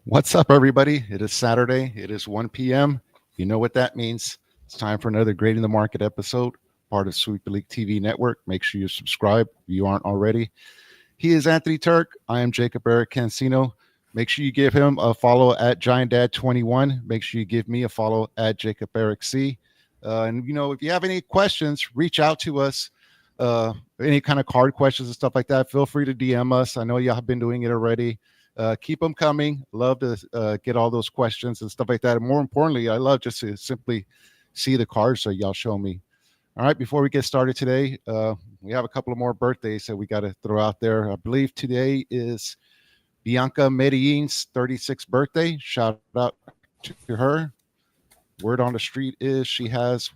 What's up, everybody? It is Saturday. It is 1 p.m. You know what that means. It's time for another Grading the Market episode, part of Sweep League TV Network. Make sure you subscribe if you aren't already. He is Anthony Turk. I am Jacob Eric Cancino. Make sure you give him a follow at Giant Dad 21. Make sure you give me a follow at Jacob Eric C. If you have any questions, reach out to us. Any kind of card questions and stuff like that, feel free to DM us. I know y'all have been doing it already. Keep them coming. Love to get all those questions and stuff like that. And more importantly, I love just to simply see the cards that y'all show me. All right, before we get started today, we have a couple of more birthdays that we got to throw out there. I believe today is Bianca Medellin's 36th birthday. Shout out to her. Word on the street is she has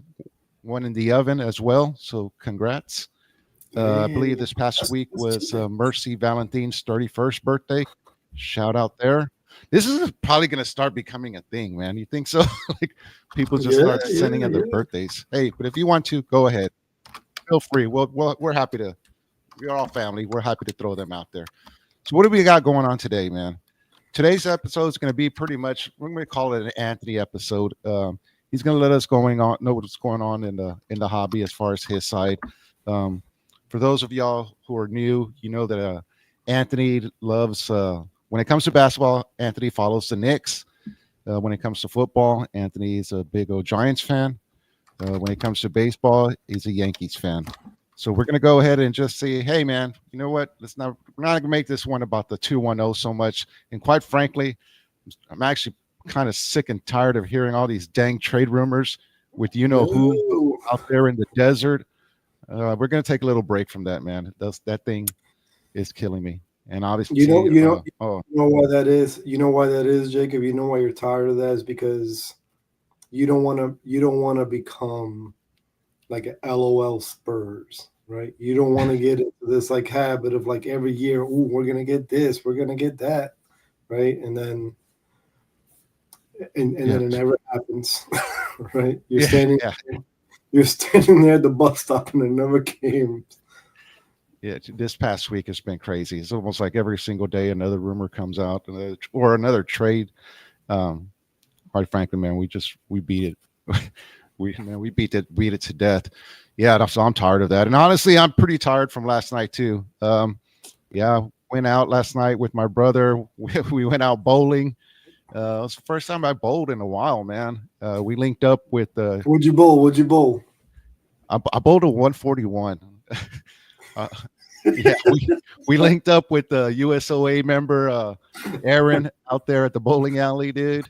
one in the oven as well. So congrats. I believe this past week was Mercy Valentine's 31st birthday. Shout out there. This is probably going to start becoming a thing, man. You think so? Like people just start sending in their birthdays. Hey, but if you want to, go ahead. Feel free. We're happy to. We're all family. We're happy to throw them out there. So what do we got going on today, man? Today's episode is going to be pretty much. We're going to call it an Anthony episode. He's going to let us know what's going on in the hobby as far as his side. For those of y'all who are new, you know that Anthony loves. When it comes to basketball, Anthony follows the Knicks. When it comes to football, Anthony is a big old Giants fan. When it comes to baseball, he's a Yankees fan. So we're gonna go ahead and just say, hey man, you know what? We're not gonna make this one about the 210 so much. And quite frankly, I'm actually kind of sick and tired of hearing all these dang trade rumors with who out there in the desert. We're gonna take a little break from that, man. That thing is killing me. And obviously, you know why that is. You know why that is, Jacob. You know why you're tired of that is because you don't want to become like an LOL Spurs, right? You don't want to get into this like habit of like every year, ooh, we're gonna get this, we're gonna get that, right? And then then it never happens, right? You're standing there at the bus stop and it never came. Yeah, this past week has been crazy. It's almost like every single day another rumor comes out, or another trade. Quite frankly, man, we beat it. we beat it to death. Yeah, so I'm tired of that. And honestly, I'm pretty tired from last night too. Went out last night with my brother. We went out bowling. It was the first time I bowled in a while, man. We linked up with. What'd you bowl? I bowled a 141. We linked up with the USOA member Aaron out there at the bowling alley, dude.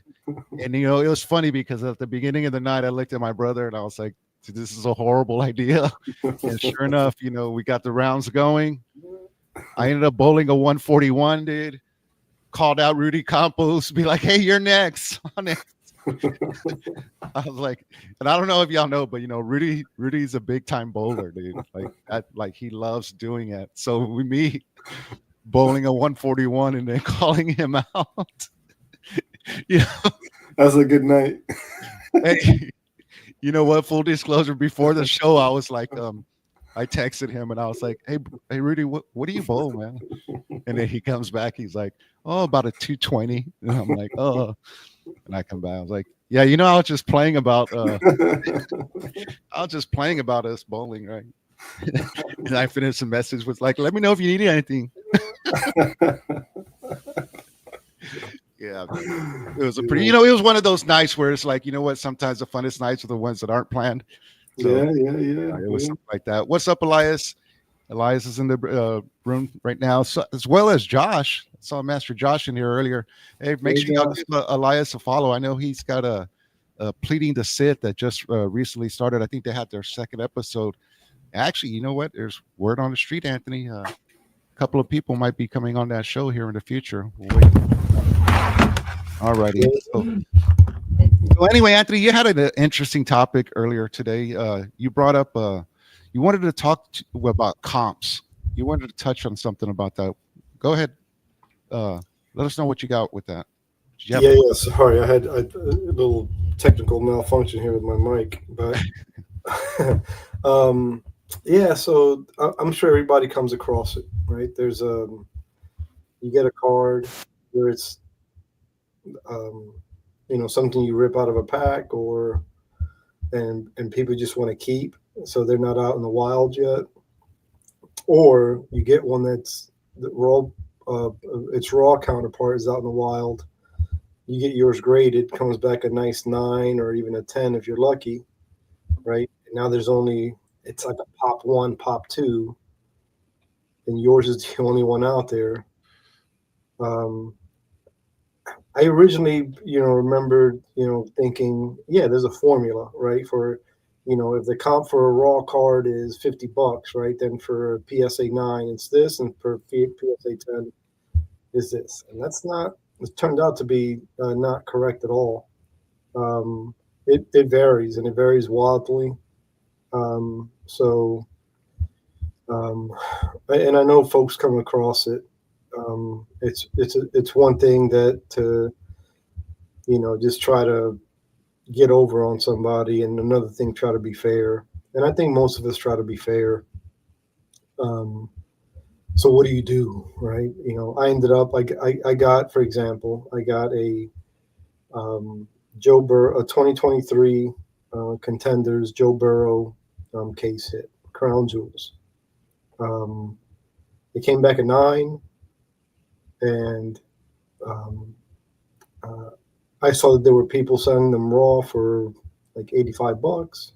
And it was funny because at the beginning of the night, I looked at my brother and I was like, "This is a horrible idea." And sure enough, we got the rounds going. I ended up bowling a 141, dude. Called out Rudy Campos, be like, "Hey, you're next." I was like, and I don't know if y'all know, but Rudy's a big time bowler, dude. Like he loves doing it. So we meet bowling a 141 and then calling him out. That's a good night. Hey, you know what? Full disclosure, before the show, I was like, I texted him and I was like, hey Rudy, what do you bowl, man? And then he comes back, he's like, oh, about a 220. And I'm like, oh. And I come back. I was like, yeah, I was just playing about us bowling, right? And I finished the message with like, let me know if you need anything. Yeah, it was a pretty, it was one of those nights where it's like, you know what? Sometimes the funnest nights are the ones that aren't planned. So, it was something like that. What's up, Elias? Elias is in the room right now, so, as well as Josh. I saw Master Josh in here earlier. Hey, make sure y'all give Elias a follow. I know he's got a Pleading to Sit that just recently started. I think they had their second episode. Actually, you know what? There's word on the street, Anthony. A couple of people might be coming on that show here in the future. We'll wait. All righty. So anyway, Anthony, you had an interesting topic earlier today. You brought up you wanted to talk about comps. You wanted to touch on something about that. Go ahead. Let us know what you got with that. Yeah. Sorry, I had a little technical malfunction here with my mic, but So I'm sure everybody comes across it, right? There's you get a card where it's um, something you rip out of a pack, or and people just want to keep, so they're not out in the wild yet, or you get one that's the raw, its raw counterpart is out in the wild. You get yours graded, comes back a nice 9 or even a 10 if you're lucky, right? And now it's like a pop one, pop two, and yours is the only one out there. Um, I originally, remember, thinking, yeah, there's a formula, right? For, if the comp for a raw card is $50, right? Then for a PSA 9, it's this, and for PSA 10 is this. And that's not, it turned out to be not correct at all. It varies, and it varies wildly. So, um, and I know folks come across it. It's one thing that to just try to get over on somebody, and another thing try to be fair. And I think most of us try to be fair. Um, so what do you do, right? I ended up I got, for example, I got a a 2023 Contenders Joe Burrow case hit, Crown Jewels. It came back a 9, and um, uh, I saw that there were people selling them raw for like $85.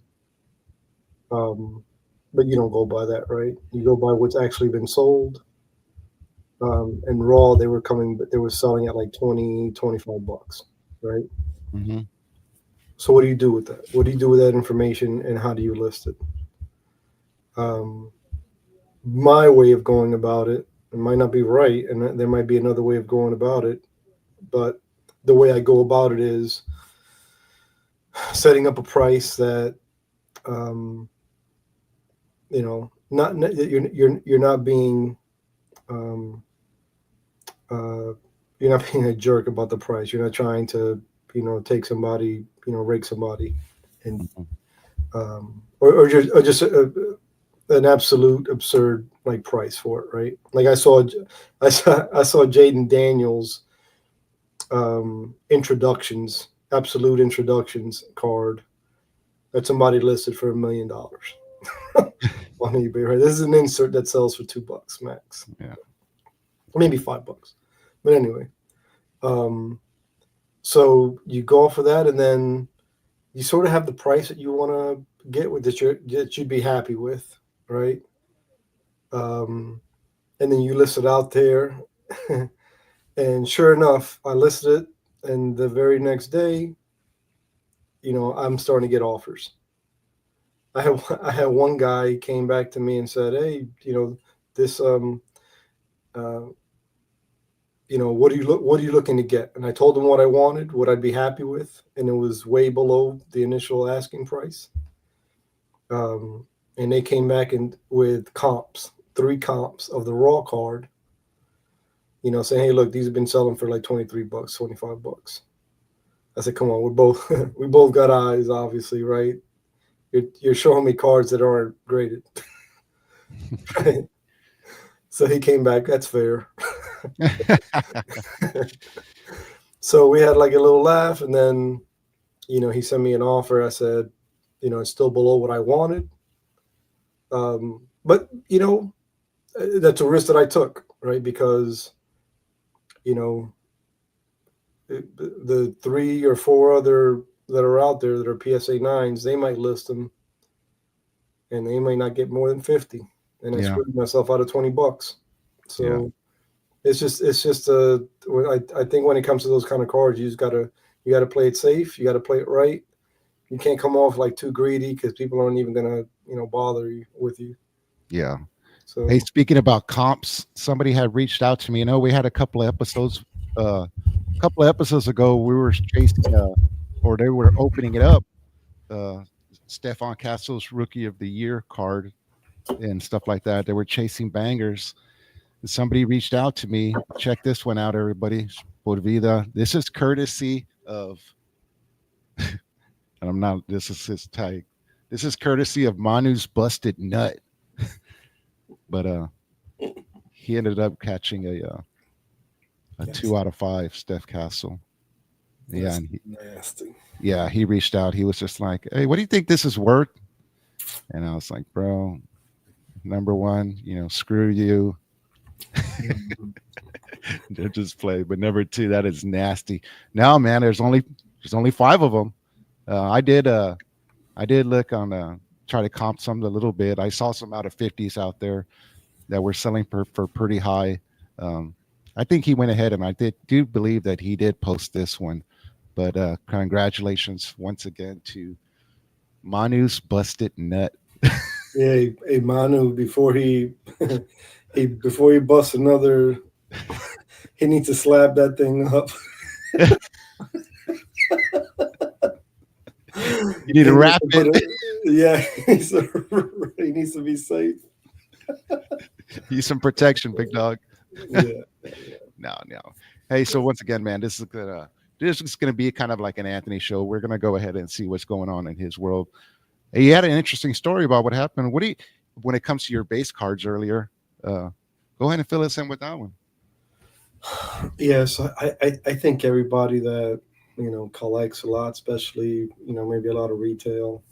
Um, but you don't go by that, right? You go by what's actually been sold. And raw, they were selling at like 20, $25, right? Mm-hmm. So what do you do with that? What do you do with that information, and how do you list it? My way of going about it might not be right, and there might be another way of going about it. But the way I go about it is setting up a price that, not you're not being, you're not being a jerk about the price. You're not trying to, take somebody, rake somebody, and or just an absolute absurd like price for it, right? Like I saw Jaden Daniels absolute introductions card that somebody listed for $1 million on eBay, right? This is an insert that sells for $2 max. Yeah. Maybe $5. But anyway, so you go for that, and then you sort of have the price that you want to get with that you'd be happy with, right? And then you list it out there, and sure enough, I listed it, and the very next day, I'm starting to get offers. I had one guy came back to me and said, "Hey, this what are you looking to get?" And I told him what I wanted, what I'd be happy with, and it was way below the initial asking price. And they came back with comps, 3 comps of the raw card. Saying, "Hey, look, these have been selling for like $23, $25." I said, "Come on, we both got eyes, obviously, right? You're showing me cards that aren't graded." Right? So he came back. That's fair. So we had like a little laugh, and then, he sent me an offer. I said, it's still below what I wanted. But that's a risk that I took, right? Because, the 3 or 4 other that are out there that are PSA 9s, they might list them, and they may not get more than 50. And I screwed myself out of $20. So it's just I think when it comes to those kind of cards, you gotta play it safe. You gotta play it right. You can't come off like too greedy, because people aren't even gonna bother you with you. Yeah. So Hey, speaking about comps, somebody had reached out to me. We had a couple of episodes ago. We were chasing or they were opening it up, Stefan Castle's Rookie of the Year card and stuff like that. They were chasing bangers. And somebody reached out to me. Check this one out, everybody. Por vida. This is courtesy of, and I'm not, this is his tag. This is courtesy of Manu's Busted Nut. But he ended up catching a 2 out of 5 Steph Castle. Yeah, That's and nasty. he reached out. He was just like, "Hey, what do you think this is worth?" And I was like, "Bro, number one, screw you." Mhm. They're just play. But number two, that is nasty. Now, man, there's only five of them. I did look on try to comp some a little bit. I saw some out of 50s out there that were selling for pretty high. Um, I think he went ahead and I do believe that he did post this one. But congratulations once again to Manu's busted nut. Yeah, hey, Manu, before he before he busts another, he needs to slap that thing up. You need He to needs wrap to it. put it. Yeah, he needs to be safe. Use some protection, big dog. Yeah, No. Hey, so once again, man, this is gonna be kind of like an Anthony show. We're gonna go ahead and see what's going on in his world. Hey, you had an interesting story about what happened. What do you, when it comes to your base cards earlier? Go ahead and fill us in with that one. yes. I think everybody that collects a lot, especially maybe a lot of retail,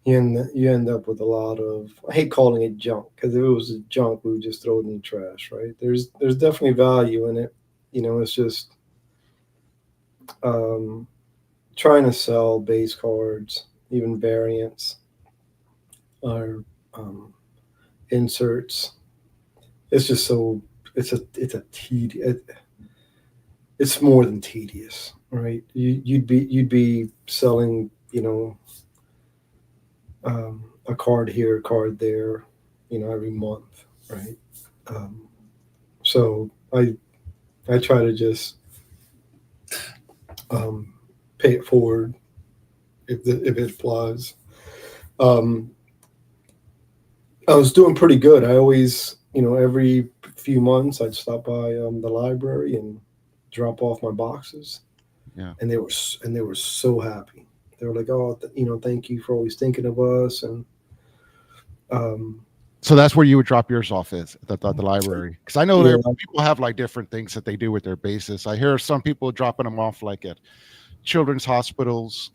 you end up with a lot of, I hate calling it junk, because if it was junk we would just throw it in the trash, right? There's definitely value in it. It's just um, trying to sell base cards, even variants or inserts. It's just so it's a tedious. It's more than tedious, right? You'd be selling a card here, a card there, every month, right? Um, so I try to just um, pay it forward if it applies. Um, I was doing pretty good. I always, every few months I'd stop by the library and drop off my boxes, Yeah. and they were so happy. They were like, "Oh, thank you for always thinking of us." And um, So that's where you would drop yours off is at the library, because I know yeah, there people have like different things that they do with their bases. I hear some people dropping them off like at children's hospitals.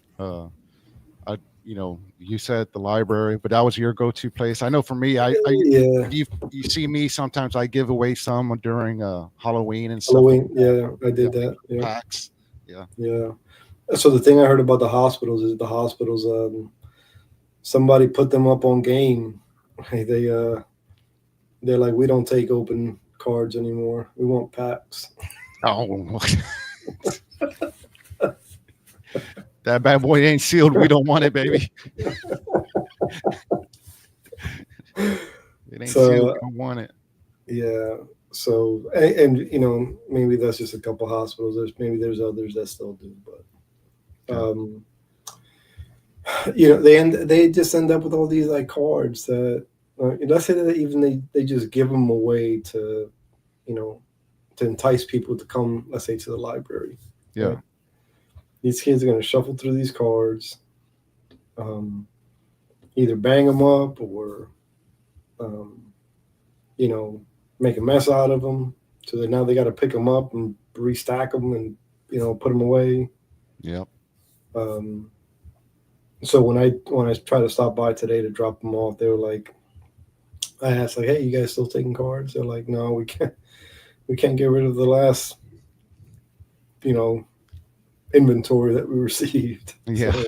You said the library, but that was your go-to place. I know for me, I yeah, you see me sometimes. I give away some during Halloween and stuff like Halloween. that. Yeah, I did Like that. Yeah, packs. Yeah. yeah. So the thing I heard about the hospitals is the hospitals. Somebody put them up on game. Right? They're like, we don't take open cards anymore. We want packs. Oh, that bad boy ain't sealed. We don't want it, baby. It ain't sealed. So We don't want it. yeah. So and maybe that's just a couple hospitals. There's others that still do, but Yeah. they just end up with all these like cards that let's say that even they just give them away to you know to entice people to come, let's say, to the library, Yeah. right? These kids are going to shuffle through these cards, um, either bang them up or um, you know make a mess out of them, so that now they got to pick them up and restack them and put them away. Yep. um, so when I try to stop by today to drop them off, they were like, I asked like, "Hey, you guys still taking cards?" They're like, "No, we can't get rid of the last you know inventory that we received." Yeah.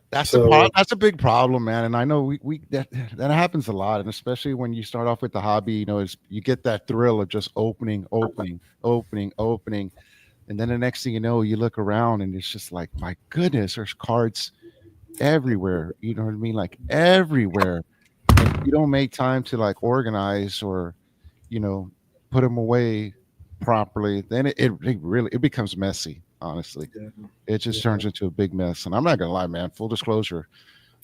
That's a So that's a big problem, man. And I know we that happens a lot, and especially when you start off with the hobby, is you get that thrill of just opening, and then the next thing you know, you look around and it's just like, my goodness, there's cards everywhere. You know what I mean? Like everywhere. And if you don't make time to like organize or, you know, put them away properly, then it really it becomes messy, honestly. yeah, It just yeah, turns into a big mess. And I'm not gonna lie, man. Full disclosure,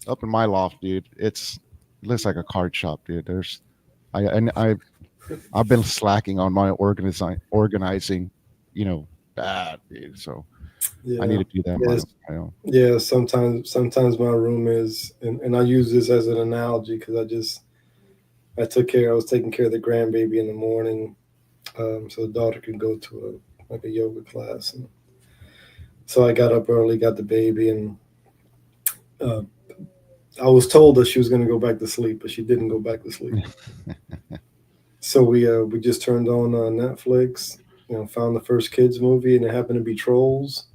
up in my loft, dude, it looks like a card shop, dude. I've been slacking on my organizing, you know, bad, dude. So I need yeah. to do that Yes, my own. yeah. Sometimes my room is, and I use this as an analogy because I was taking care of the grandbaby in the morning, so the daughter could go to like a yoga class. And so I got up early, got the baby, and uh, I was told that she was going to go back to sleep, but she didn't go back to sleep. So we just turned on Netflix, found the first kids movie, and it happened to be Trolls.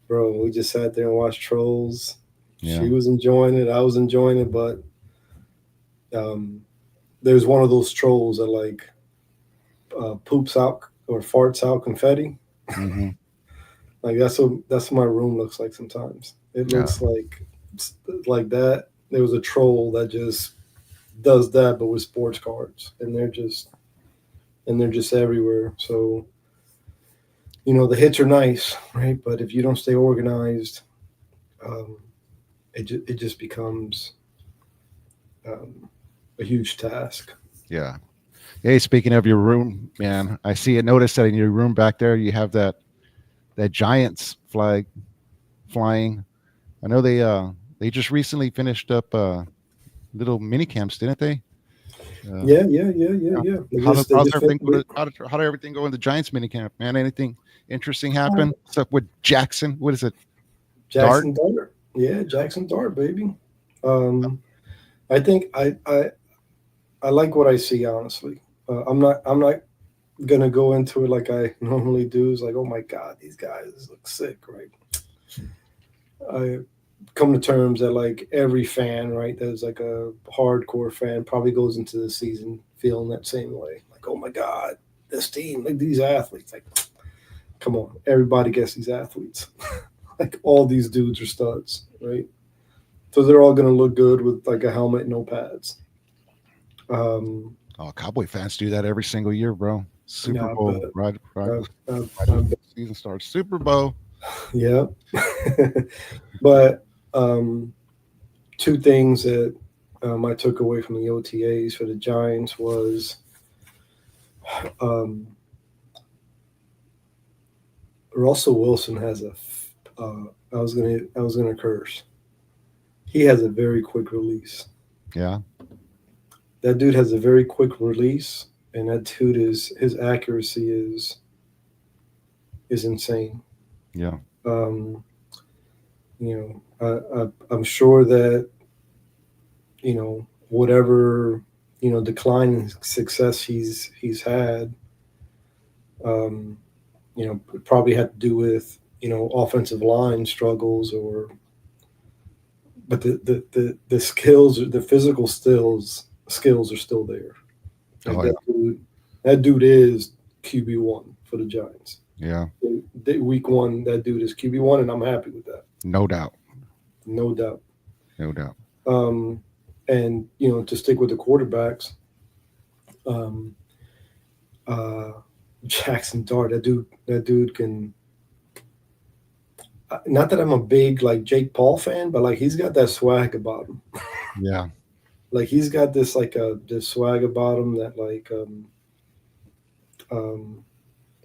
Bro, we just sat there and watched Trolls. Yeah. She was enjoying it, I was enjoying it, but there's one of those trolls that like poops out or farts out confetti. Mm-hmm. Like that's what my room looks like sometimes. It looks like that. There was a troll that just does that, but with sports cards, and they're just everywhere. So the hits are nice, right? But if you don't stay organized, it just becomes a huge task. Yeah. Hey, speaking of your room, man, I see it. Notice that in your room back there, you have that Giants flag flying. I know they just recently finished up little mini camps, didn't they? Yeah. How's everything? How did everything go in the Giants mini camp, man? Anything interesting happen? What's up with Jackson? What is it? Jackson Dart. Yeah, Jackson Dart, baby. I think I like what I see, honestly. I'm not gonna go into it like I normally do. It's like, oh my God, these guys look sick, right? I come to terms that like every fan, right, that's like a hardcore fan probably goes into the season feeling that same way. Like, oh my God, this team, like these athletes, like, come on, everybody gets these athletes. Like all these dudes are studs, right? So they're all gonna look good with like a helmet, no pads. Cowboy fans do that every single year, bro. Super Bowl, right? Season starts. Super Bowl. Yeah. But two things that I took away from the OTAs for the Giants was Russell Wilson has I was gonna curse. He has a very quick release. Yeah. That dude has a very quick release, and that dude his accuracy is insane. Yeah. I'm sure that whatever decline in success he's had, probably had to do with offensive line struggles but the skills, the physical skills are still there. Like that dude is QB1 for the Giants. Yeah. Week 1, that dude is QB1, and I'm happy with that. No doubt. And to stick with the quarterbacks, Jackson Dart, that dude can. Not that I'm a big like Jake Paul fan, but like he's got that swag about him. Yeah. Like he's got this this swag about him that like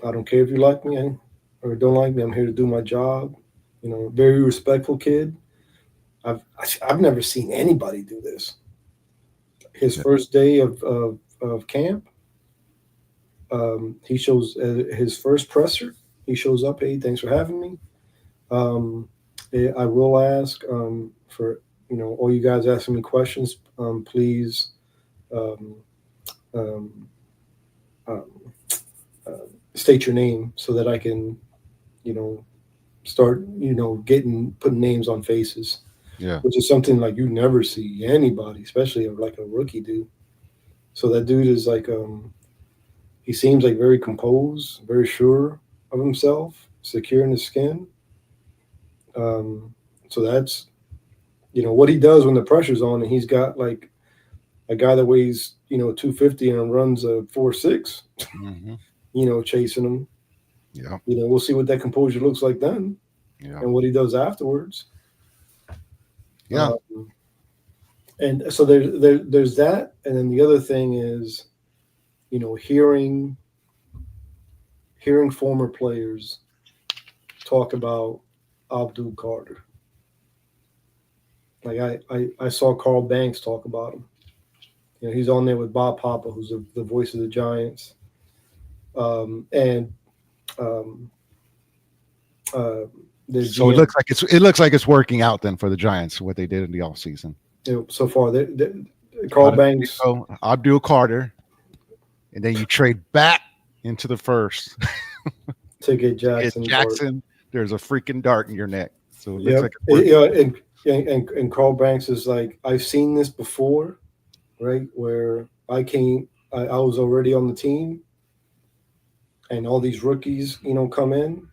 I don't care if you like me or don't like me. I'm here to do my job. Very respectful kid. I've never seen anybody do this. His first day of camp, he shows his first presser. He shows up. Hey, thanks for having me. I will ask for all you guys asking me questions. Please state your name so that I can start putting names on faces. Yeah. Which is something like you never see anybody, especially like a rookie do. So that dude is like he seems like very composed, very sure of himself, secure in his skin. So that's what he does when the pressure's on, and he's got like a guy that weighs 250 and runs a 4.6, chasing him. Yeah. We'll see what that composure looks like then, and what he does afterwards. Yeah. And so there's that, and then the other thing is, hearing former players talk about Abdul Carter. Like I saw Carl Banks talk about him. He's on there with Bob Papa, who's the voice of the Giants. And um, uh, their So GM. it looks like it's working out then for the Giants what they did in the offseason. So far, Carl Banks. Abdul Carter, and then you trade back into the first to get It's Jackson. Jackson. There's a freaking dart in your neck. So it looks Yep. like it's working. And Carl Banks is like, I've seen this before, right? Where I was already on the team, and all these rookies, come in,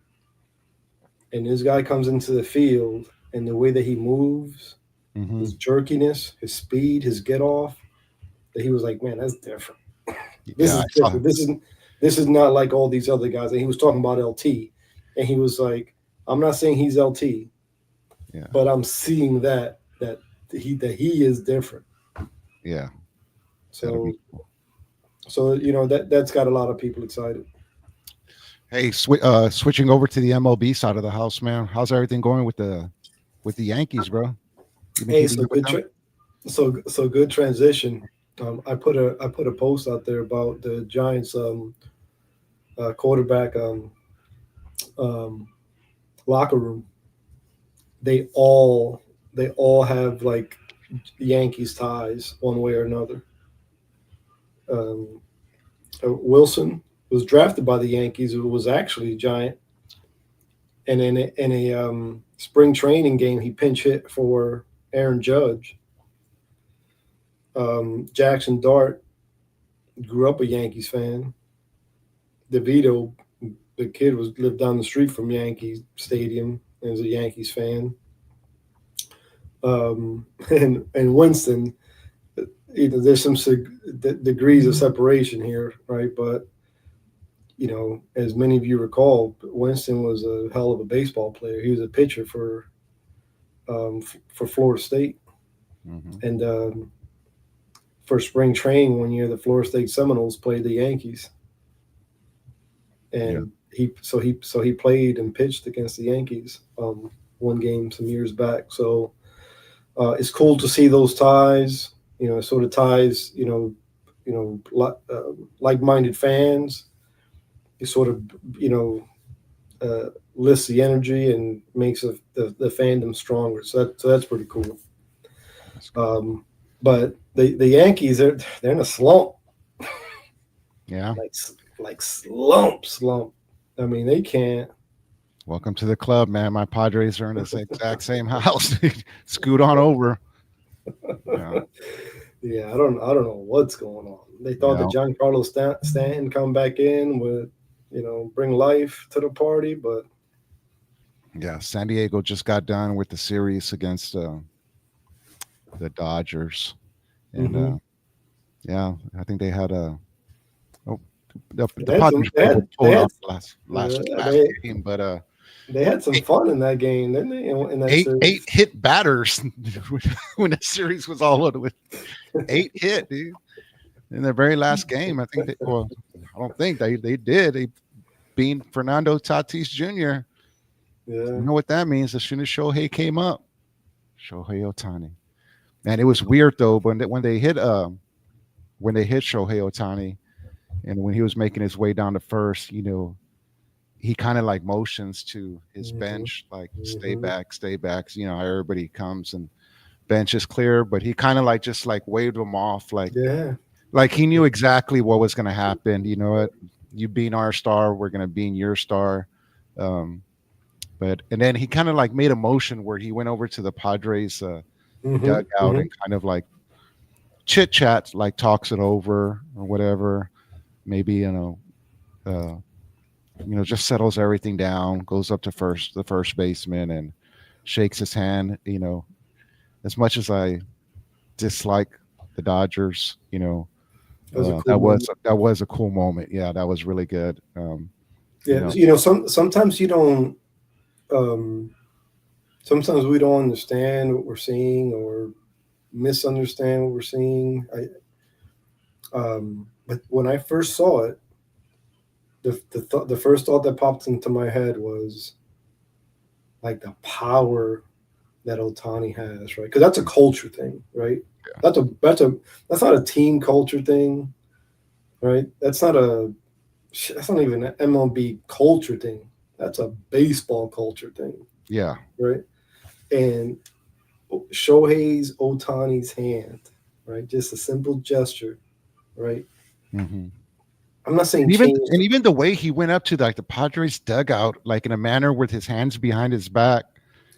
and this guy comes into the field, and the way that he moves, Mhm. his jerkiness, his speed, his get off, that he was like, man, that's different. This is different. This is not like all these other guys. And he was talking about LT, and he was like, I'm not saying he's LT, but I'm seeing that he is different. Yeah. So that's got a lot of people excited. Hey, switching over to the MLB side of the house, man. How's everything going with the Yankees, bro? Hey, so good transition. I put a post out there about the Giants quarterback locker room. They all have like Yankees ties one way or another. Wilson was drafted by the Yankees. It was actually a Giant, and in a spring training game, he pinch hit for Aaron Judge. Jackson Dart grew up a Yankees fan. DeVito, the kid, lived down the street from Yankee Stadium and was a Yankees fan. And Winston, there's some degrees of separation here, right? But as many of you recall, Winston was a hell of a baseball player. He was a pitcher for Florida State, and for spring training one year, the Florida State Seminoles played the Yankees, and he played and pitched against the Yankees one game some years back. So it's cool to see those ties. It sort of ties like-minded fans. It sort of lifts the energy and makes the fandom stronger. So that's pretty cool. But the Yankees, they're in a slump. Yeah. Like slump. I mean, they can't. Welcome to the club, man. My Padres are in the exact same house. Scoot on over. Yeah, I don't know what's going on. They thought that Giancarlo Stanton come back in would, bring life to the party, but yeah, San Diego just got done with the series against the Dodgers, and I think they had the Padres pulled out last game, but they had some fun in that game, didn't they? In that series? 8 hit batters when the series was all over with 8 hit, dude. In their very last game, I think. I don't think they did. They beat Fernando Tatis Jr. Yeah. You know what that means? As soon as Shohei came up, Shohei Ohtani. And it was weird though, when they hit Shohei Ohtani, and when he was making his way down to first, he kind of like motions to his bench, like stay back. How everybody comes and bench is clear, but he kind of like just like waved them off, like he knew exactly what was going to happen. You know what? You being our star, we're going to be your star. And then he kind of like made a motion where he went over to the Padres dugout and kind of like chit chat, like talks it over or whatever. Maybe just settles everything down. Goes up to the first baseman and shakes his hand. As much as I dislike the Dodgers, that was a cool moment. Yeah, that was really good. Sometimes you don't. Sometimes we don't understand what we're seeing or misunderstand what we're seeing. But when I first saw it, the first thought that popped into my head was like the power that Ohtani has, right? Because that's a culture thing, right? Yeah. That's not a team culture thing, right? That's not a That's not even an MLB culture thing. That's a baseball culture thing, Yeah. right? And Shohei Ohtani's hand, right? Just a simple gesture, right? Mm-hmm. I'm not saying And even change. and even the way he went up to like the Padres dugout, like in a manner with his hands behind his back,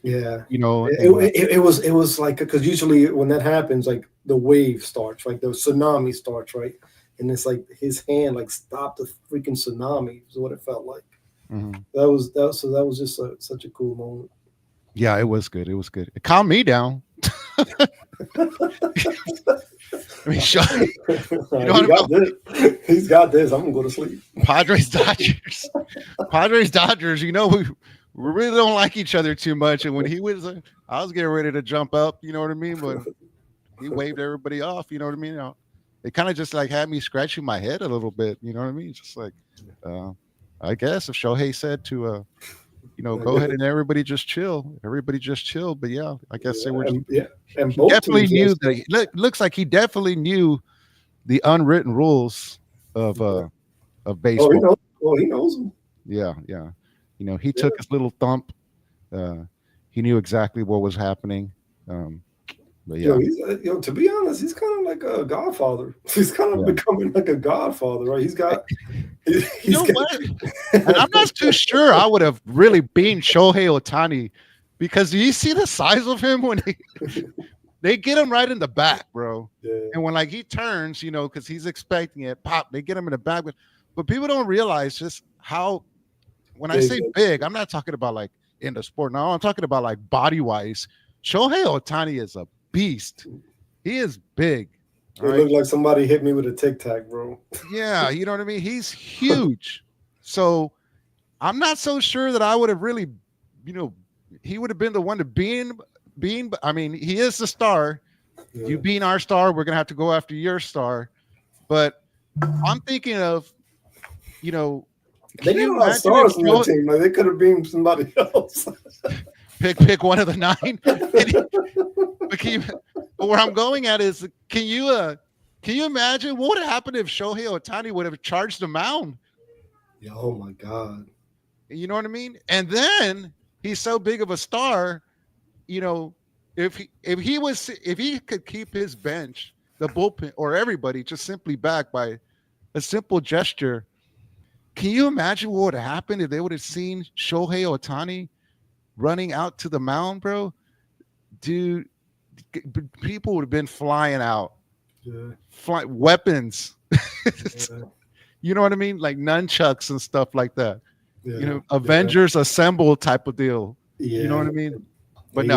Yeah, you know, it, and it was like because usually when that happens, like the wave starts, like the tsunami starts, right? And it's like his hand like stopped the freaking tsunami. Is what it felt like. mhm. That was just such a cool moment. Yeah, it was good. It was good. It calmed me down. I mean, you know He what got about this. He's got this. I'm gonna go to sleep. Padres Dodgers? Padres Dodgers. You know, we really don't like each other too much. And when he was, I was getting ready to jump up. You know what I mean? But he waved everybody off. You know what I mean? It kind of just like had me scratching my head a little bit. You know what I mean? Just like, uh, I guess if Shohei said to, go ahead and everybody just chill. But yeah, I guess they were. And He both definitely teams. knew that. Looks like he definitely knew the unwritten rules of Oh, he baseball. knows. Oh, he knows them. Yeah, yeah. He Yeah. took his little thump. Uh, he knew exactly what was happening. But yeah, He's to be honest, he's kind of like a godfather. He's kind of yeah. becoming like a godfather, right? He's got. You He's know got. what? And I'm not too sure I would have really been Shohei Ohtani because do you see the size of him when they get him right in the back, bro? Yeah. And when like he turns, because he's expecting it, pop, they get him in the back. But people don't realize just how. When I say big, I'm not talking about like in the sport. No, I'm talking about like body wise. Shohei Ohtani is a beast. He is big. It looked like somebody hit me with a Tic Tac, bro. Yeah, you know what I mean? He's huge. So I'm not so sure that I would have really, he would have been the one to being. I mean, he is the star. Yeah. You being our star, we're gonna have to go after your star. But I'm thinking of, they got a lot of stars on the team. Like they could have been somebody else. pick one of the 9. But where I'm going at is, can you imagine what would have happened if Shohei Ohtani would have charged the mound? Yeah, oh my God. You know what I mean? And then he's so big of a star, if he could keep his bench, the bullpen, or everybody just simply back by a simple gesture. Can you imagine what would have happened if they would have seen Shohei Ohtani running out to the mound, bro? Dude, people would have been flying out. Yeah. Weapons. Yeah. You know what I mean? Like nunchucks and stuff like that. Yeah. Avengers Assemble type of deal. Yeah. You know what I mean? But And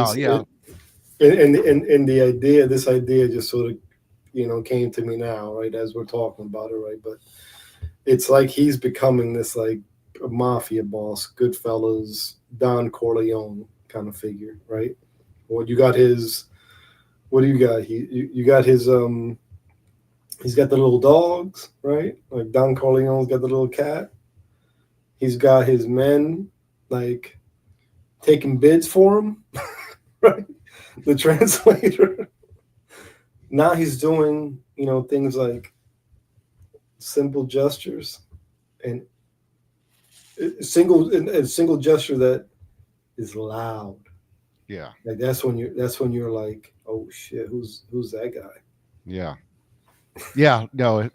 this idea just sort of, came to me now, right, as we're talking about it, right? But it's like he's becoming this like a mafia boss, Goodfellas, Don Corleone kind of figure, right? Well, you got his. What do you got? You got his. He's got the little dogs, right? Like Don Corleone's got the little cat. He's got his men, like taking bids for him, right? The translator. Now he's doing, things like simple gestures and a single gesture that is loud. Yeah. Like that's when you're like, oh shit, who's that guy? Yeah. Yeah. No.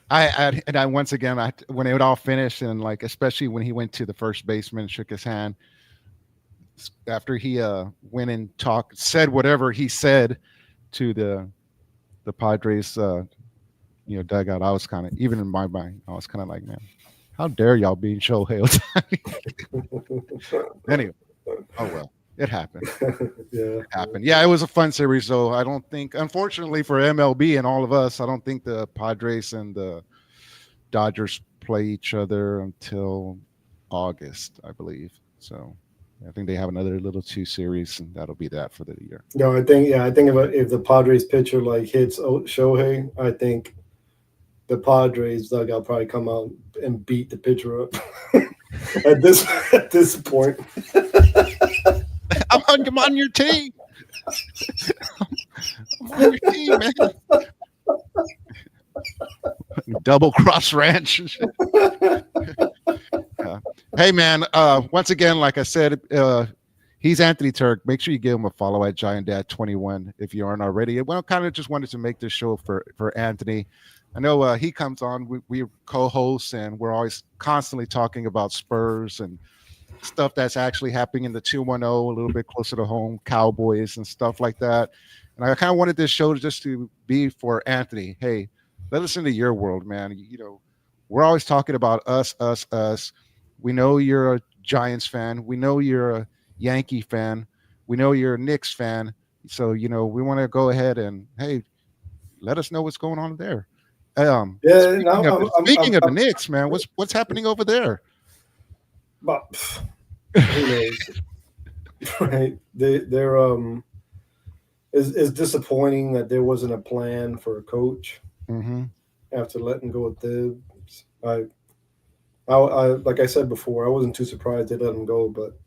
I once again, when it all finished, and like especially when he went to the first baseman and shook his hand after he went and said whatever he said to the Padres dugout, I was kind of, even in my mind, I was kind of like, man, how dare y'all be Shohei Ohtani? Anyway, oh well, it happened. Yeah. It happened. Yeah, it was a fun series, though. I don't think, unfortunately for MLB and all of us, I don't think the Padres and the Dodgers play each other until August, I believe. So I think they have another little 2 series, and that'll be that for the year. No, I think if the Padres pitcher like hits Shohei, I think the Padres dugout probably come out and beat the pitcher up at this point. I'm on your team. I'm on your team, man. Double cross ranch. Hey man, once again, like I said, he's Anthony Turk. Make sure you give him a follow at Giant Dad 21 if you aren't already. Well, kind of just wanted to make this show for Anthony. I know he comes on. We co-hosts, and we're always constantly talking about Spurs and stuff that's actually happening in the 210, a little bit closer to home, Cowboys and stuff like that. And I kind of wanted this show just to be for Anthony. Hey, let us into your world, man. We're always talking about us, us, us. We know you're a Giants fan. We know you're a Yankee fan. We know you're a Knicks fan. So, we want to go ahead and, hey, let us know what's going on there. Yeah, speaking of the Knicks, man, what's happening over there? But who knows? Right? They're it's disappointing that there wasn't a plan for a coach after letting go of Thibs. I like I said before, I wasn't too surprised they let him go, but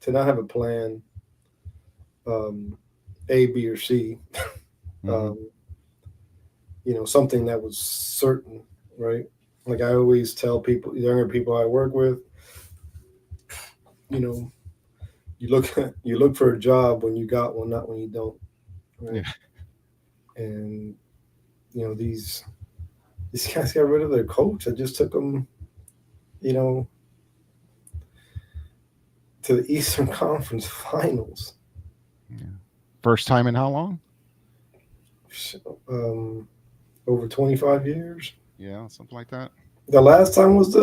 to not have a plan, A, B, or C, something that was certain, right? Like I always tell people, younger people I work with, you look for a job when you got one, not when you don't. Right? Yeah. And these guys got rid of their coach. I just took them, to the Eastern Conference Finals. Yeah. First time in how long? Over 25 years. Yeah, something like that. The last time was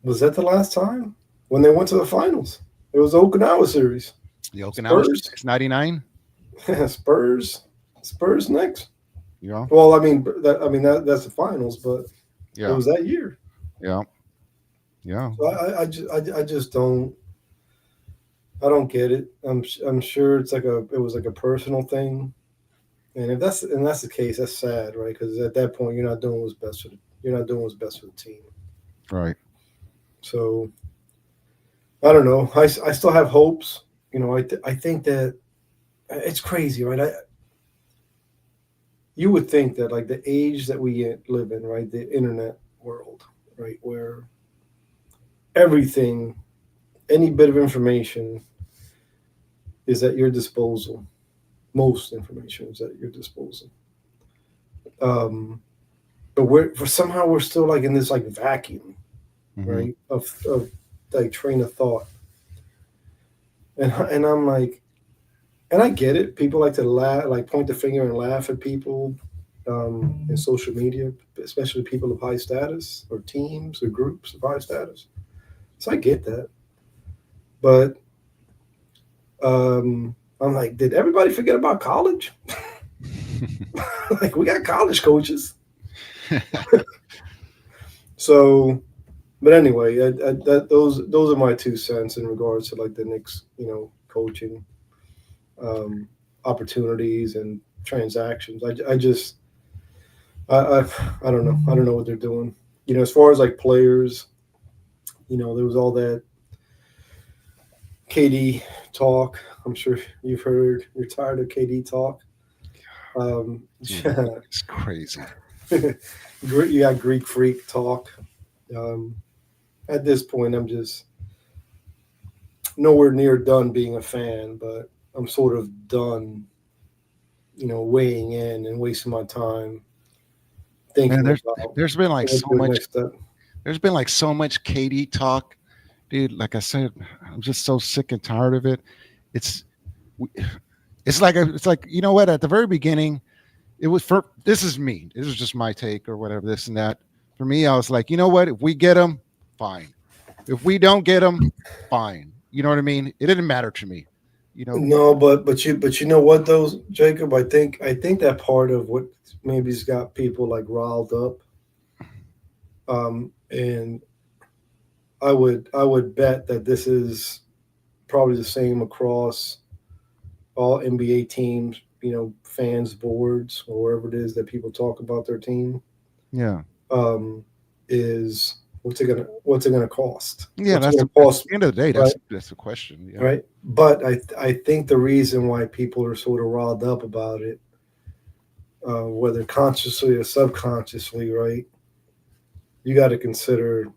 was that the last time when they went to the finals? It was the Okinawa series. The Okinawa series, 99. Spurs next. Yeah. Well, that's the finals, but it was that year. Yeah. Yeah. So I just don't. I don't get it. I'm sure it was like a personal thing, and if that's the case, that's sad, right? Because at that point, you're not doing what's best for the team, right? So I don't know. I still have hopes. I think that it's crazy, right? You would think that like the age that we live in, right, the internet world, right, where everything, any bit of information is at your disposal. Most information is at your disposal. But we're still like in this like vacuum, right, of like train of thought. And I'm like, and I get it. People like to laugh, like point the finger and laugh at people in social media, especially people of high status or teams or groups of high status. So I get that. But I'm like, did everybody forget about college? Like we got college coaches. So, but anyway, those are my 2 cents in regards to like the Knicks, coaching opportunities and transactions. I don't know. I don't know what they're doing. As far as like players, there was all that KD talk. I'm sure you've heard. You're tired of KD talk. It's crazy. You got Greek freak talk. At this point, I'm just nowhere near done being a fan, but I'm sort of done, weighing in and wasting my time thinking there's been like so much. There's been like so much KD talk, dude. Like I said, I'm just so sick and tired of it. It's like you know what? At the very beginning, it was this is me. This is just my take or whatever. This and that. For me, I was like, you know what? If we get them, fine. If we don't get them, fine. You know what I mean? It didn't matter to me. No, but you know what though, Jacob? I think that part of what maybe's got people like riled up. And I would bet that this is probably the same across all NBA teams, fans boards or wherever it is that people talk about their team. Yeah. Is what's it gonna cost? Yeah, that's the cost. At the end of the day, that's the question. Yeah. Right. But I think the reason why people are sort of riled up about it whether consciously or subconsciously, right? You got to consider,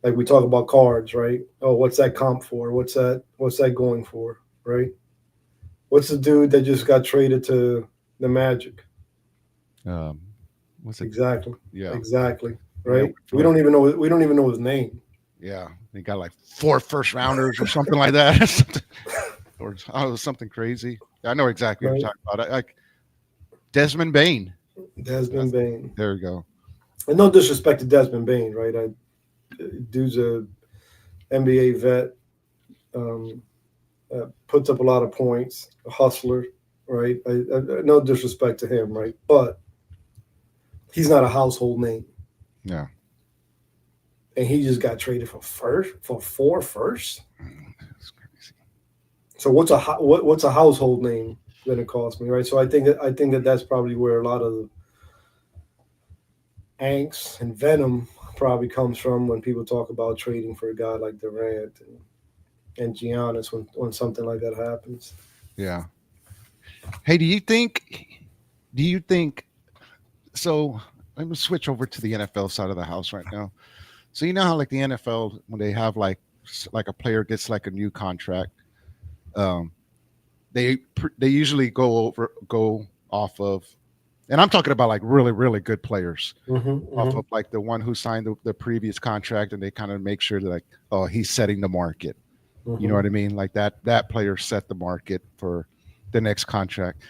like we talk about cards, right? Oh, what's that comp for? What's that going for, right? What's the dude that just got traded to the Magic? Um, what's it? Exactly. Yeah. Exactly. Yeah. Right. We don't even know his name. Yeah. They got like 4 first rounders or something like that. Or something crazy. I know exactly what Right. you're talking about. Like Desmond Bain. Desmond Bain. There you go. And no disrespect to Desmond Bain, right? Dude's a NBA vet, um, puts up a lot of points, a hustler, right? No disrespect to him, right? But he's not a household name. Yeah. And he just got traded for 4 firsts. That's crazy. So what's a household name that it cost me, right? So I think that that's probably where a lot of the angst and venom probably comes from when people talk about trading for a guy like Durant and Giannis when something like that happens. Yeah. Hey, do you think so? Let me switch over to the NFL side of the house right now. So you know how like the NFL when they have like a player gets like a new contract, um, they usually go off of, and I'm talking about like really good players off of like the one who signed the previous contract, and they kind of make sure that like, oh, he's setting the market. You know what I mean? Like that player set the market for the next contract.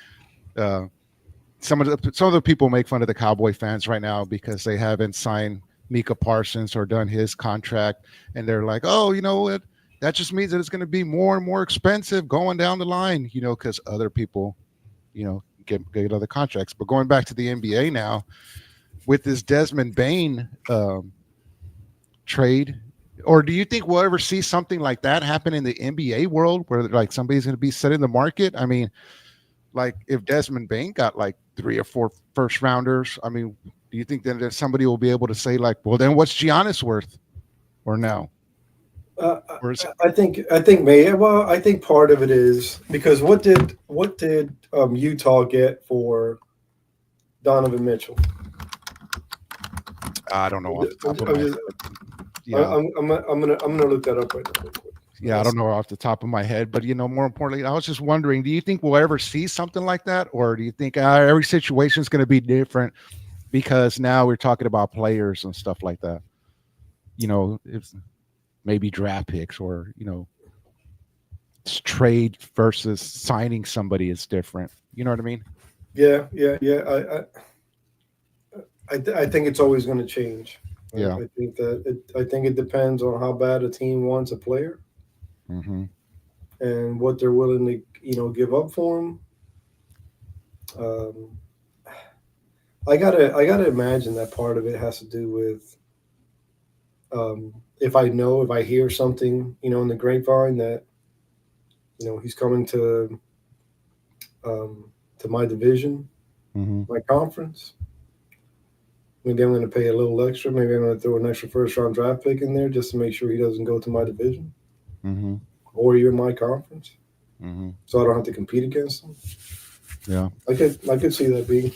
Some of the people make fun of the Cowboy fans right now because they haven't signed Micah Parsons or done his contract, and they're like, oh, you know what? That just means that it's going to be more and more expensive going down the line, you know, because other people, you know, get other contracts. But going back to the NBA now, with this Desmond Bain trade, or do you think we'll ever see something like that happen in the NBA world where like somebody's going to be setting the market? I mean, like if Desmond Bain got like 3 or 4 first rounders, I mean, do you think that somebody will be able to say like, well, then what's Giannis worth, or no? I think maybe. Well, I think part of it is because what did Utah get for Donovan Mitchell? I don't know off the top of my head. Yeah, I'm gonna look that up right now. Real quick. Yeah, I don't know off the top of my head, but you know, more importantly, I was just wondering: do you think we'll ever see something like that, or do you think every situation is going to be different because now we're talking about players and stuff like that? You know, it's maybe draft picks, or you know, trade versus signing somebody is different. You know what I mean? Yeah. I think it's always going to change. Yeah. I think it depends on how bad a team wants a player, and what they're willing to give up for him. I gotta imagine that part of it has to do with if I hear something in the grapevine that he's coming to my division, my conference. Maybe I'm going to pay a little extra. Maybe I'm going to throw an extra first-round draft pick in there just to make sure he doesn't go to my division, or you're my conference, so I don't have to compete against him. Yeah, I could see that being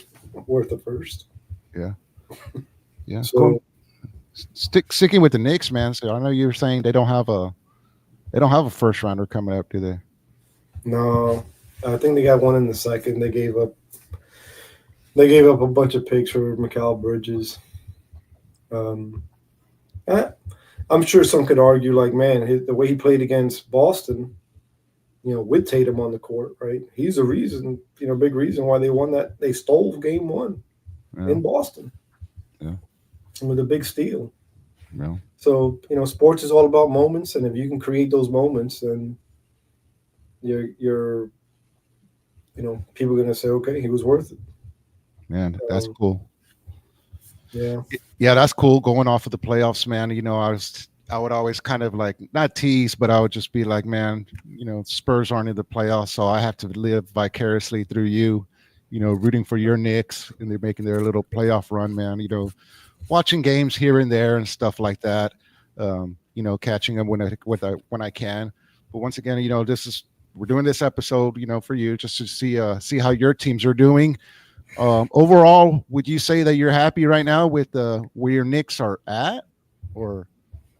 worth a first. Yeah. So cool. Sticking with the Knicks, man. So I know you were saying they don't have a first rounder coming up, do they? No, I think they got one in the second. They gave up a bunch of picks for Mikal Bridges. I'm sure some could argue, like, man, the way he played against Boston, with Tatum on the court, right? He's a reason, big reason why they won that. They stole game 1 in Boston. Yeah. With a big steal. Yeah. So, sports is all about moments, and if you can create those moments, then you're people are going to say, okay, he was worth it. Man, that's cool. Yeah, that's cool. Going off of the playoffs, man. I would always kind of like not tease, but I would just be like, man, Spurs aren't in the playoffs, so I have to live vicariously through you. Rooting for your Knicks, and they're making their little playoff run, man. Watching games here and there and stuff like that. Catching them when I can. But once again, we're doing this episode, for you just to see how your teams are doing. Overall, would you say that you're happy right now with where your Knicks are at, or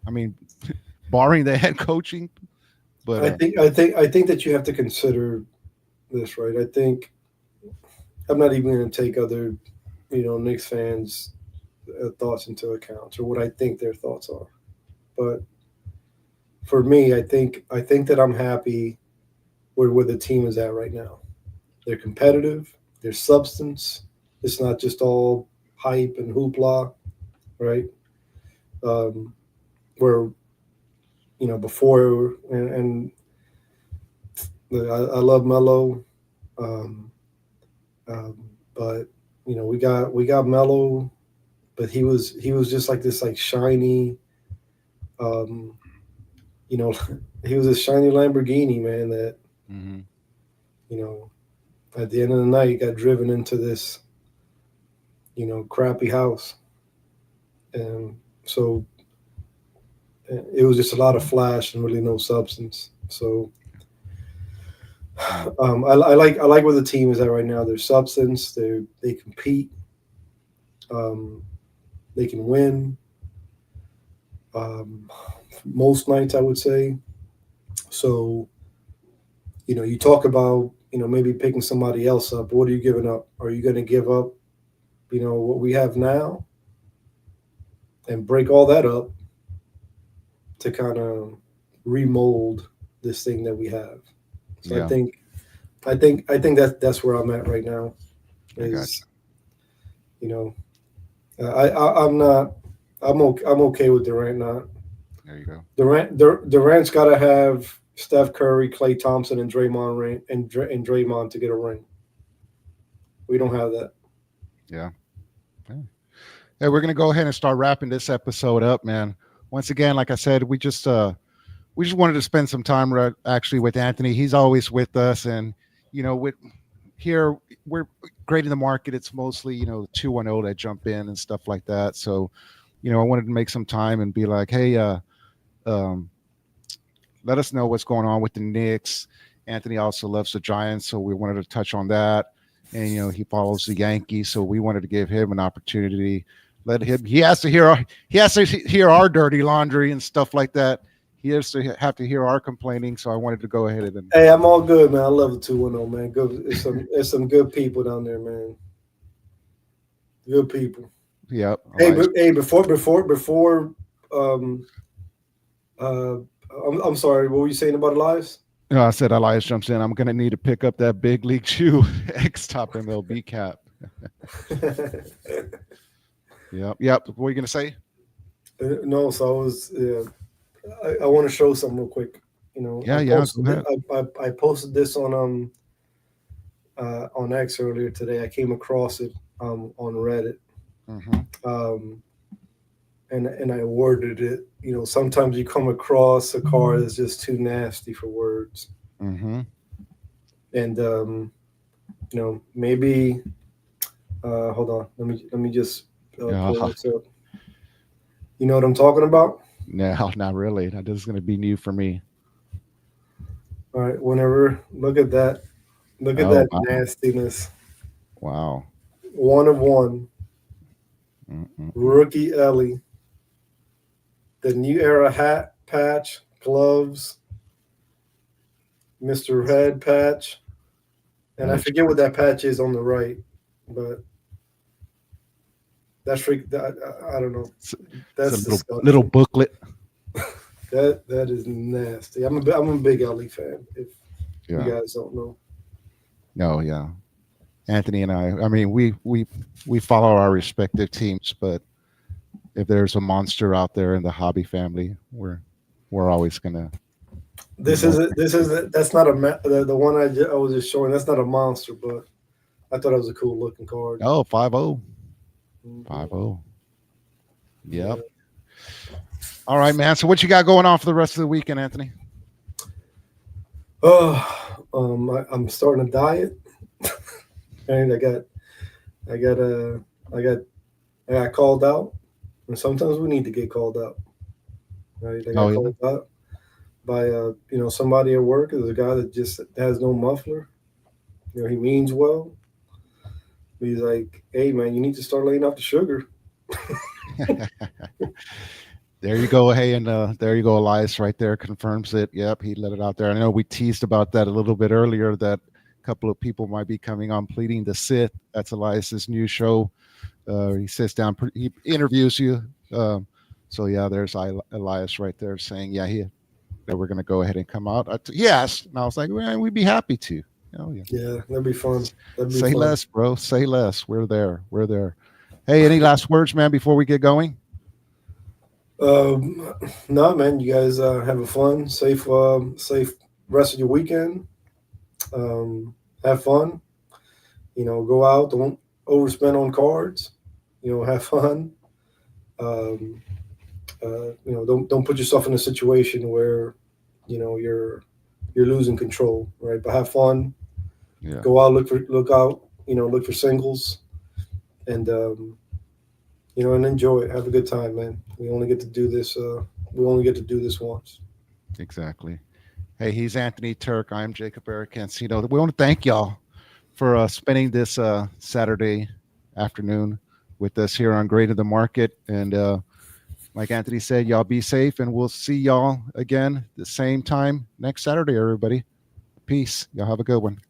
I mean, barring the head coaching, but I think that you have to consider this, right? I think I'm not even going to take other, Knicks fans' thoughts into account or what I think their thoughts are. But for me, I think that I'm happy where the team is at right now. They're competitive. There's substance. It's not just all hype and hoopla, right? Um, where before and I love Melo, um, um, but we got Melo, but he was just like this like shiny, um, you know, he was a shiny Lamborghini man that mhm. you know at the end of the night he got driven into this crappy house, and so it was just a lot of flash and really no substance. So Yeah, I like where the team is at right now. There's substance. They compete. Um, they can win um, most nights, I would say. So you talk about maybe picking somebody else up. What are you giving up? Are you going to give up what we have now and break all that up to kind of remold this thing that we have? So I yeah, think I think that's where I'm at right now. I got Is you know I'm not I'm okay with Durant not. you. There you go. Durant's got to have Steph Curry, Clay Thompson, and Draymond and Draymond to get a ring. We don't have that. Yeah. Yeah. Hey, we're gonna go ahead and start wrapping this episode up, man. Once again, like I said, we just wanted to spend some time actually with Anthony. He's always with us, and with here we're grading the market. It's mostly 210 that jump in and stuff like that. So, I wanted to make some time and be like, hey, um, let us know what's going on with the Knicks. Anthony also loves the Giants, so we wanted to touch on that. And he follows the Yankees, so we wanted to give him an opportunity. Let him. He has to hear our dirty laundry and stuff like that. He has to have to hear our complaining. So I wanted to go ahead and Hey, I'm all good, man. I love the 210, man. Good. It's some good people down there, man. Good people. yeah, Hey, Elias. before um uh I'm sorry. What were you saying about Elias? I said Elias jumps in. I'm gonna need to pick up that big league chew X top MLB cap. Yep, yep. What were you gonna say? No, so I was. I want to show something real quick. Yeah, yeah. Go ahead. I posted this on X earlier today. I came across it on Reddit, Mm-hmm. um, and I worded it. Sometimes you come across a car that's just too nasty for words, Mm-hmm. and maybe hold on. Let me just pull Yeah. this up. You know what I'm talking about? No, not really. This is gonna be new for me. All right. Whenever look at that. Look at Oh that wow. nastiness. Wow. One of one. Mm-mm-mm. Rookie Ellie. The new era hat, patch, gloves, Mr. Red patch. And I That's forget what that patch is on the right, but that's freak. I don't know. it's a That's little disgusting. booklet. That is nasty. I'm a big Ellie fan. If you Yeah. guys don't know, No, yeah. Anthony and I mean, we follow our respective teams, but if there's a monster out there in the hobby family, we're always gonna be this more. is this is that's not the one I was just showing. That's not a monster, but I thought it was a cool looking card. Oh, 5-0. Mhm. 5-0. Yep. Yeah. All right, man. So what you got going on for the rest of the weekend, Anthony? I'm starting a diet, and I got I got, I got called out, and sometimes we need to get called out, right? I Oh got yeah. called out by somebody at work. There's a guy that just has no muffler. He means well, He's like, hey man, you need to start laying off the sugar. There you go. Hey, and there you go. Elias right there confirms it. Yep, he let it out there. I know we teased about that a little bit earlier, that a couple of people might be coming on Pleading the Sith. That's Elias's new show. He sits down, he interviews you. So yeah, there's Elias right there saying, yeah, that we're going to go ahead and come out. Yes. And I was like, well, we'd be happy to. Oh yeah. Yeah, that'd be fun. That'd be Say fun. less, bro. Say less. We're there. We're there. Hey, any last words, man, before we get going? No, man. You guys have a fun, safe rest of your weekend. Have fun. Go out. Don't overspend on cards. Have fun. Um, don't put yourself in a situation where you're losing control, right? But have fun. Yeah. Go out, look for singles, and and enjoy it. Have a good time, man. We only get to do this. We only get to do this once. Exactly. Hey, he's Anthony Turk. I'm Jacob Eric Cancino. We want to thank y'all for spending this Saturday afternoon with us here on Great of the Market. And like Anthony said, y'all be safe, and we'll see y'all again the same time next Saturday, everybody. Peace. Y'all have a good one.